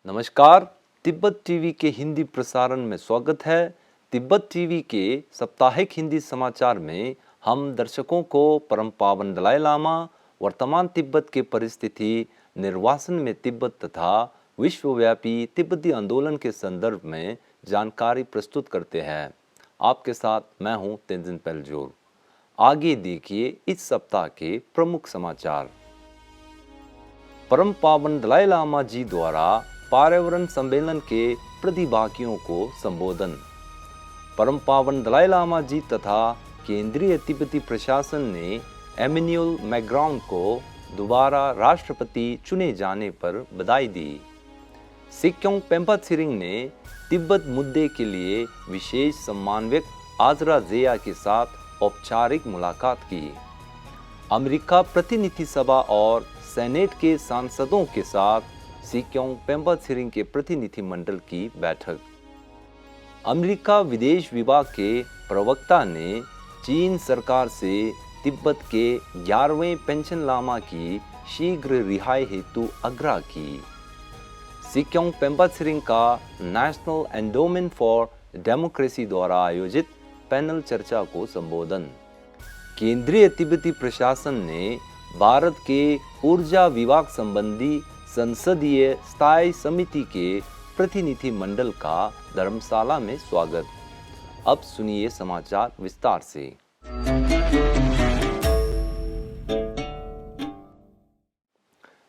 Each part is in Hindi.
नमस्कार। तिब्बत टीवी के हिंदी प्रसारण में स्वागत है। तिब्बत टीवी के साप्ताहिक हिंदी समाचार में हम दर्शकों को परम पावन दलाई लामा, वर्तमान तिब्बत के परिस्थिति, निर्वासन में तिब्बत तथा विश्वव्यापी तिब्बती आंदोलन के संदर्भ में जानकारी प्रस्तुत करते हैं। आपके साथ मैं हूं तेंजिन पेलजोर। आगे देखिए इस सप्ताह के प्रमुख समाचार। परम पावन दलाई लामा जी द्वारा पर्यावरण सम्मेलन के प्रतिभागियों को संबोधन। परम पावन दलाई लामा जी तथा केंद्रीय तिब्बती प्रशासन ने एमेन्युअल मैक्रोन को दोबारा राष्ट्रपति चुने जाने पर बधाई दी। सिक्योंग पेम्पा त्सिरिंग ने तिब्बत मुद्दे के लिए विशेष समन्वयक आजरा जेया के साथ औपचारिक मुलाकात की। अमेरिका प्रतिनिधि सभा और सेनेट के सांसदों के साथ सिक्योंग पेम्पा त्सिरिंग के प्रतिनिधि मंडल की बैठक। अमेरिका विदेश विभाग के प्रवक्ता ने चीन सरकार से तिब्बत के 11वें पेंशन लामा की शीघ्र रिहाई हेतु आग्रह की। सिक्योंग पेम्पा त्सिरिंग का नेशनल एंडोमेंट फॉर डेमोक्रेसी द्वारा आयोजित पैनल चर्चा को संबोधन। केंद्रीय तिब्बती प्रशासन ने भारत के ऊर्जा विभाग संबंधी संसदीय स्थायी समिति के प्रतिनिधि मंडल का धर्मशाला में स्वागत। अब सुनिए समाचार विस्तार से।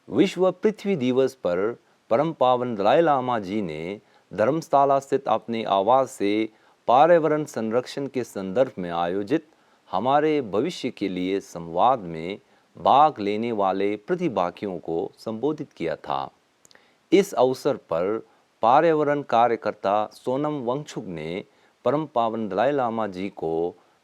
विश्व पृथ्वी दिवस पर परम पावन दलाई लामा जी ने धर्मशाला स्थित अपने आवास से पर्यावरण संरक्षण के संदर्भ में आयोजित हमारे भविष्य के लिए संवाद में भाग लेने वाले प्रतिभागियों को संबोधित किया था। इस अवसर पर पर्यावरण कार्यकर्ता सोनम वांगचुक ने परम पावन दलाई लामा जी को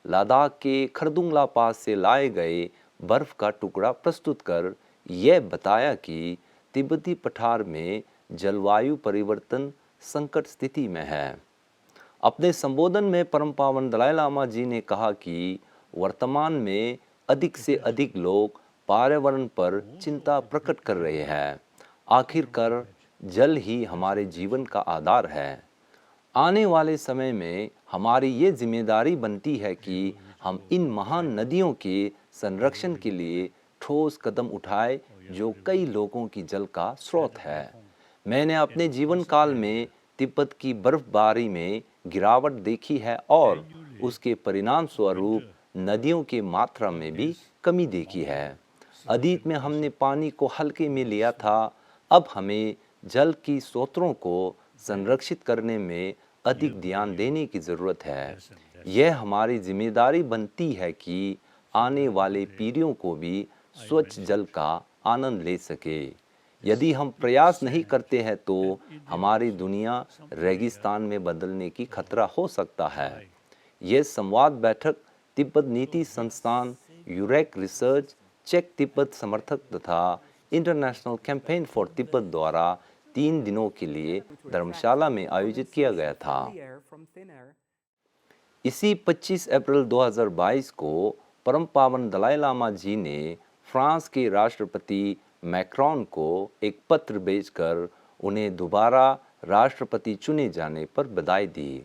लद्दाख के खरदुंगला पास से लाए गए बर्फ का टुकड़ा प्रस्तुत कर यह बताया कि तिब्बती पठार में जलवायु परिवर्तन संकट स्थिति में है। अपने संबोधन में परम पावन दलाई लामा जी ने कहा कि वर्तमान में अधिक से अधिक लोग पर्यावरण पर चिंता प्रकट कर रहे हैं। आखिरकार जल ही हमारे जीवन का आधार है। आने वाले समय में हमारी ये जिम्मेदारी बनती है कि हम इन महान नदियों के संरक्षण के लिए ठोस कदम उठाएं जो कई लोगों की जल का स्रोत है। मैंने अपने जीवन काल में तिब्बत की बर्फबारी में गिरावट देखी है और उसके परिणाम स्वरूप नदियों की मात्रा में भी कमी देखी है। अतीत में हमने पानी को हल्के में लिया था, अब हमें जल की स्रोतों को संरक्षित करने में अधिक ध्यान देने की जरूरत है। यह हमारी जिम्मेदारी बनती है कि आने वाले पीढ़ियों को भी स्वच्छ जल का आनंद ले सके। यदि हम प्रयास नहीं करते हैं तो हमारी दुनिया रेगिस्तान में बदलने की खतरा हो सकता है। यह संवाद बैठक तिब्बत नीति संस्थान, यूरेक रिसर्च, चेक तिब्बत समर्थक तथा इंटरनेशनल कैंपेन फॉर तिब्बत द्वारा 3 दिनों के लिए धर्मशाला में आयोजित किया गया था। इसी 25 अप्रैल 2022 को परम पावन दलाई लामा जी ने फ्रांस के राष्ट्रपति मैक्रोन को एक पत्र भेजकर उन्हें दोबारा राष्ट्रपति चुने जाने पर बधाई दी।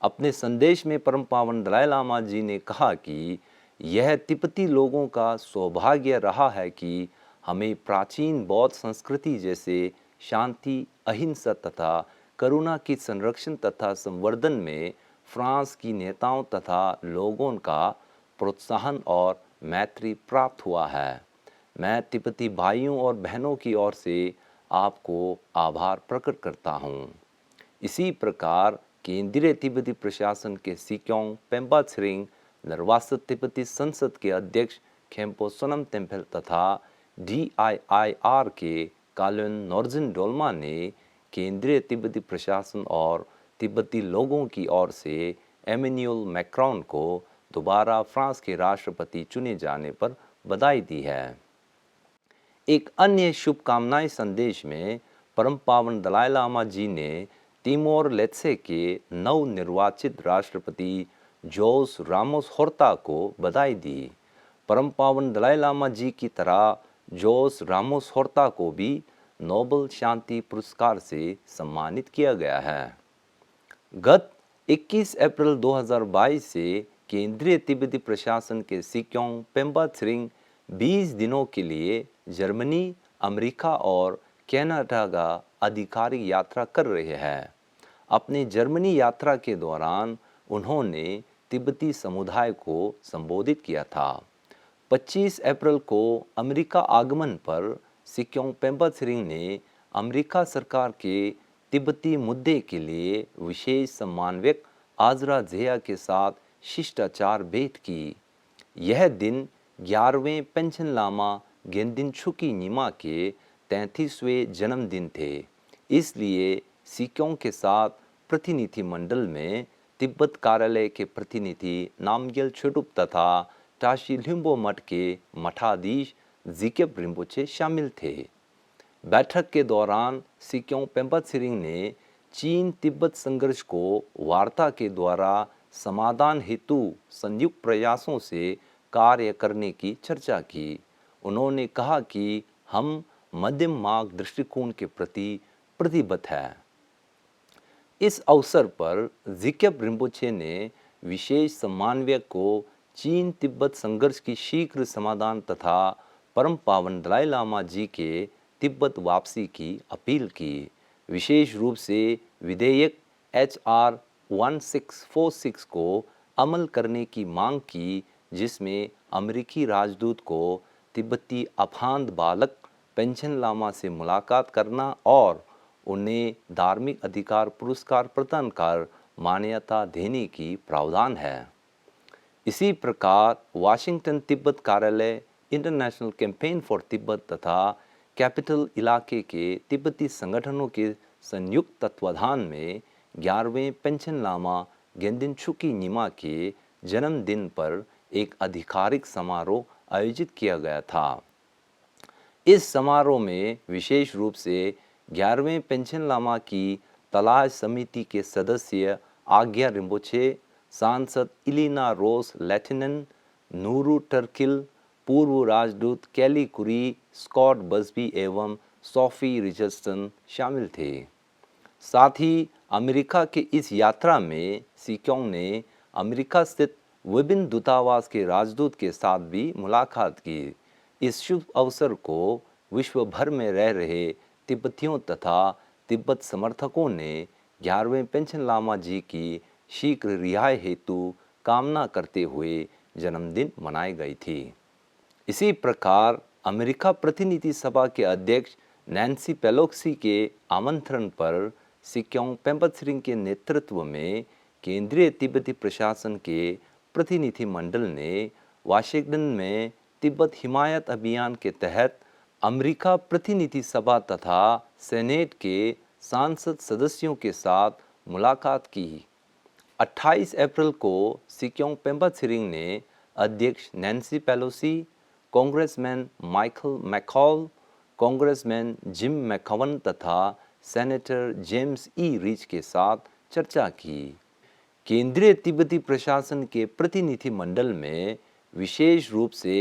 अपने संदेश में परम पावन दलाई लामा जी ने कहा कि यह तिब्बती लोगों का सौभाग्य रहा है कि हमें प्राचीन बौद्ध संस्कृति जैसे शांति, अहिंसा तथा करुणा की संरक्षण तथा संवर्धन में फ्रांस की नेताओं तथा लोगों का प्रोत्साहन और मैत्री प्राप्त हुआ है। मैं तिब्बती भाइयों और बहनों की ओर से आपको आभार प्रकट करता हूँ। इसी प्रकार केंद्रीय तिब्बती प्रशासन के सिक्योंग पेम्पा त्सिरिंग, निर्वासित तिब्बती संसद के अध्यक्ष खेम्पो सोनम तेम्पेल तथा DIIR के काल्युन नोर्जिन डोल्मा ने केंद्रीय तिब्बती प्रशासन और तिब्बती लोगों की ओर से एमेन्युअल मैक्रोन को दोबारा फ्रांस के राष्ट्रपति चुने जाने पर बधाई दी है। एक अन्य शुभकामनाएं संदेश में परम पावन दलाई लामा जी ने तिमोर लेत्से के नवनिर्वाचित राष्ट्रपति जोस रामोस होर्ता को बधाई दी। परम पावन दलाई लामा जी की तरह जोस रामोस होर्ता को भी नोबेल शांति पुरस्कार से सम्मानित किया गया है। गत 21 अप्रैल 2022 से केंद्रीय तिब्बती प्रशासन के सिक्योंग पेम्बा त्सरिंग 20 दिनों के लिए जर्मनी, अमेरिका और कनाडा का आधिकारिक यात्रा कर रहे हैं। अपनी जर्मनी यात्रा के दौरान उन्होंने तिब्बती समुदाय को संबोधित किया था। 25 अप्रैल को अमेरिका आगमन पर सिक्योंग पेम्बा त्सरिंग ने अमेरिका सरकार के तिब्बती मुद्दे के लिए विशेष समन्वयक आजरा ज़ेया के साथ शिष्टाचार भेंट की। यह दिन 11वें पेंशन लामा गेंदिन छुकी नीमा के 33वें जन्मदिन थे, इसलिए सिक्योंग के साथ प्रतिनिधि मंडल में तिब्बत कार्यालय के प्रतिनिधि नामग्यल छोटुप तथा टाशी लिम्बो मठ के मठाधीश जिकेप रिम्पोचे शामिल थे। बैठक के दौरान सिक्योंग पेम्बा त्सरिंग ने चीन तिब्बत संघर्ष को वार्ता के द्वारा समाधान हेतु संयुक्त प्रयासों से कार्य करने की चर्चा की। उन्होंने कहा कि हम मध्यम मार्ग दृष्टिकोण के प्रति प्रतिबद्ध हैं। इस अवसर पर जिकेप रिम्पोचे ने विशेष समन्वयक को चीन तिब्बत संघर्ष की शीघ्र समाधान तथा परम पावन दलाई लामा जी के तिब्बत वापसी की अपील की। विशेष रूप से विधेयक HR 1646 को अमल करने की मांग की, जिसमें अमेरिकी राजदूत को तिब्बती अफांद बालक पेंशन लामा से मुलाकात करना और उन्हें धार्मिक अधिकार पुरस्कार प्रदान कर मान्यता देने की प्रावधान है। इसी प्रकार वाशिंगटन तिब्बत कार्यालय, इंटरनेशनल कैंपेन फॉर तिब्बत तथा कैपिटल इलाके के तिब्बती संगठनों के संयुक्त तत्वाधान में 11वें पेंशन लामा गेंदिन छुकी नीमा के जन्मदिन पर एक आधिकारिक समारोह आयोजित किया गया था। इस समारोह में विशेष रूप से 11वें पेंशन लामा की तलाश समिति के सदस्य आज्ञा रिम्पोचे, सांसद इलिना रोस लेटिनन, नूरू टर्किल, पूर्व राजदूत कैली कुरी, स्कॉट बसबी एवं सोफी रिचर्डसन शामिल थे। साथ ही अमेरिका के इस यात्रा में सिक्योंग ने अमेरिका स्थित विभिन्न दूतावास के राजदूत के साथ भी मुलाकात की। इस शुभ अवसर को विश्व भर में रह रहे तिब्बतियों तथा तिब्बत समर्थकों ने 11वें पेंशन लामा जी की शीघ्र रिहाई हेतु कामना करते हुए जन्मदिन मनाई गई थी। इसी प्रकार अमेरिका प्रतिनिधि सभा के अध्यक्ष नैन्सी पेलोसी के आमंत्रण पर सिक्योंग पेम्बा त्सरिंग के नेतृत्व में केंद्रीय तिब्बती प्रशासन के प्रतिनिधि मंडल ने वाशिंगटन में तिब्बत हिमायत अभियान के तहत अमेरिका प्रतिनिधि सभा तथा सेनेट के सांसद सदस्यों के साथ मुलाकात की। 28 अप्रैल को सिक्योंग पेम्बा त्सरिंग ने अध्यक्ष Nancy Pelosi, congressman Michael McCaul, congressman Jim McGovern तथा सेनेटर जेम्स ई रिच के साथ चर्चा की। केंद्रीय तिब्बती प्रशासन के प्रतिनिधि मंडल में विशेष रूप से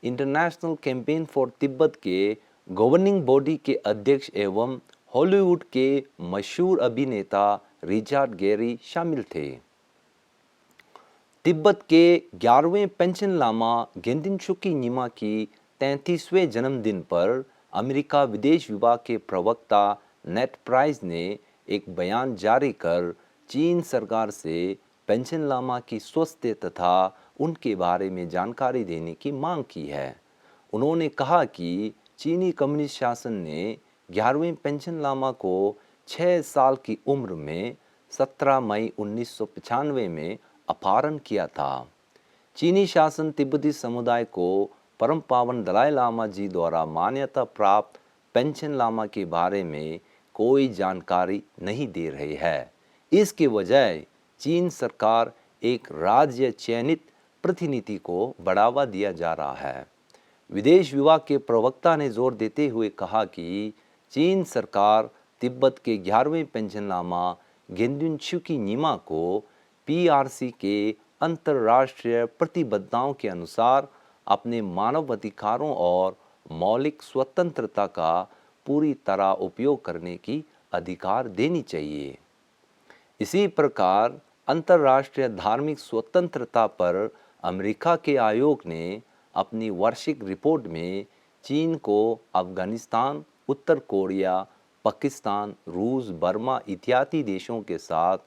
इंटरनेशनल कैंपेन फॉर तिब्बत के गवर्निंग बॉडी के अध्यक्ष एवं हॉलीवुड के मशहूर अभिनेता रिचर्ड गेरी शामिल थे। तिब्बत के 11वें पेंशन लामा गेंदिन छुकी नीमा की 33वें जन्मदिन पर अमेरिका विदेश विभाग के प्रवक्ता नेट प्राइस ने एक बयान जारी कर चीन सरकार से पेंशन लामा की स्वास्थ्य तथा उनके बारे में जानकारी देने की मांग की है। उन्होंने कहा कि चीनी कम्युनिस्ट शासन ने 11वें पेंशन लामा को 6 साल की उम्र में 17 मई 1995 में अपहरण किया था। चीनी शासन तिब्बती समुदाय को परम पावन दलाई लामा जी द्वारा मान्यता प्राप्त पेंशन लामा के बारे में कोई जानकारी नहीं दे रही है। इसके बजाय चीन सरकार एक राज्य चयनित प्रतिनिधि को बढ़ावा दिया जा रहा है। विदेश विभाग के प्रवक्ता ने जोर देते हुए कहा कि चीन सरकार तिब्बत के 11वें पेंशन लामा गेंदिन छुकी नीमा को PRC के अंतर्राष्ट्रीय प्रतिबद्धताओं के अनुसार अपने मानव अधिकारों और मौलिक स्वतंत्रता का पूरी तरह उपयोग करने की अधिकार देनी चाहिए। इसी प्रकार अंतर्राष्ट्रीय धार्मिक स्वतंत्रता पर अमेरिका के आयोग ने अपनी वार्षिक रिपोर्ट में चीन को अफगानिस्तान, उत्तर कोरिया, पाकिस्तान, रूस, बर्मा इत्यादि देशों के साथ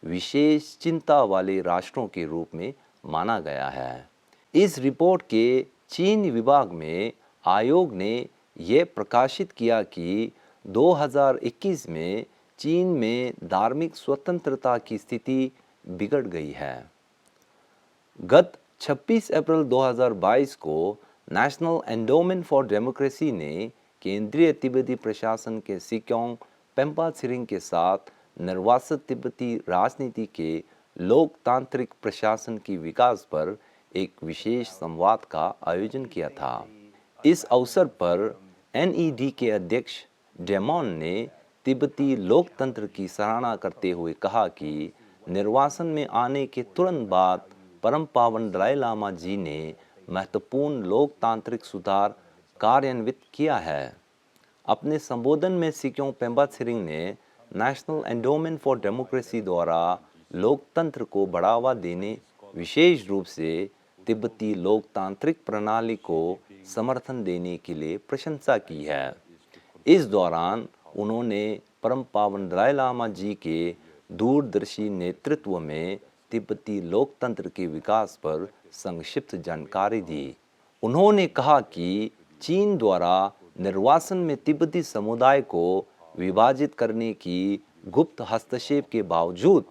विशेष चिंता वाले राष्ट्रों के रूप में माना गया है। इस रिपोर्ट के चीन विभाग में आयोग ने यह प्रकाशित किया कि 2021 में चीन में धार्मिक स्वतंत्रता की स्थिति बिगड़ गई है। गत 26 अप्रैल 2022 को नेशनल एंडोमेंट फॉर डेमोक्रेसी ने केंद्रीय तिब्बती प्रशासन के सिक्योंग पेम्पा त्सरिंग के साथ निर्वासित तिब्बती राजनीति के लोकतांत्रिक प्रशासन की विकास पर एक विशेष संवाद का आयोजन किया था। इस अवसर पर NED के अध्यक्ष डेमोन ने तिब्बती लोकतंत्र की सराहना करते हुए कहा कि निर्वासन में आने के तुरंत बाद परम पावन दलाई लामा जी ने महत्वपूर्ण लोकतांत्रिक सुधार कार्यान्वित किया है। अपने संबोधन में सिक्योंग पेम्पा त्सरिंग ने नेशनल एंडोमेंट फॉर डेमोक्रेसी द्वारा लोकतंत्र को बढ़ावा देने, विशेष रूप से तिब्बती लोकतांत्रिक प्रणाली को समर्थन देने के लिए प्रशंसा की है। इस दौरान उन्होंने परम पावन दलाई लामा जी के दूरदर्शी नेतृत्व में तिब्बती लोकतंत्र के विकास पर संक्षिप्त जानकारी दी। उन्होंने कहा कि चीन द्वारा निर्वासन में तिब्बती समुदाय को विभाजित करने की गुप्त हस्तक्षेप के बावजूद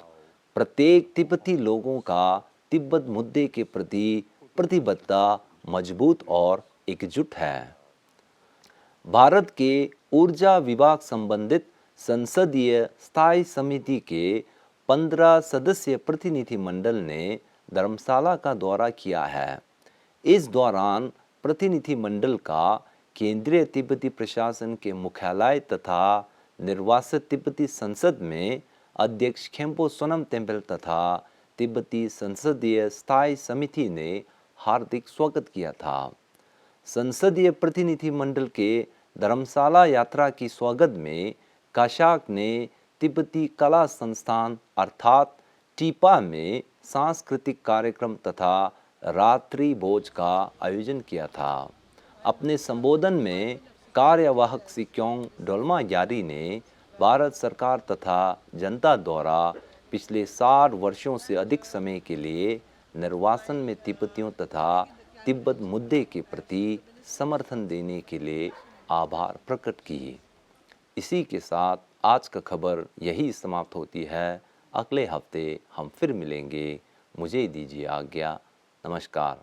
प्रत्येक तिब्बती लोगों का तिब्बत मुद्दे के प्रति प्रतिबद्धता मजबूत और एकजुट है। भारत के ऊर्जा विभाग संबंधित संसदीय स्थायी समिति के 15 सदस्यीय प्रतिनिधि मंडल ने धर्मशाला का दौरा किया है। इस दौरान प्रतिनिधि मंडल का केंद्रीय तिब्बती प्रशासन के मुख्यालय तथा निर्वासित तिब्बती संसद में अध्यक्ष खेम्पो सोनम तेम्पेल तथा तिब्बती संसदीय स्थायी समिति ने हार्दिक स्वागत किया था। संसदीय प्रतिनिधि मंडल के धर्मशाला यात्रा की स्वागत में काशाक ने तिब्बती कला संस्थान अर्थात टीपा में सांस्कृतिक कार्यक्रम तथा रात्रि भोज का आयोजन किया था। अपने संबोधन में कार्यवाहक सिक्योंग डोल्मा यारी ने भारत सरकार तथा जनता द्वारा पिछले 60 वर्षों से अधिक समय के लिए निर्वासन में तिब्बतियों तथा तिब्बत मुद्दे के प्रति समर्थन देने के लिए आभार प्रकट की। इसी के साथ आज का खबर यही समाप्त होती है। अगले हफ्ते हम फिर मिलेंगे। मुझे दीजिए आज्ञा। नमस्कार।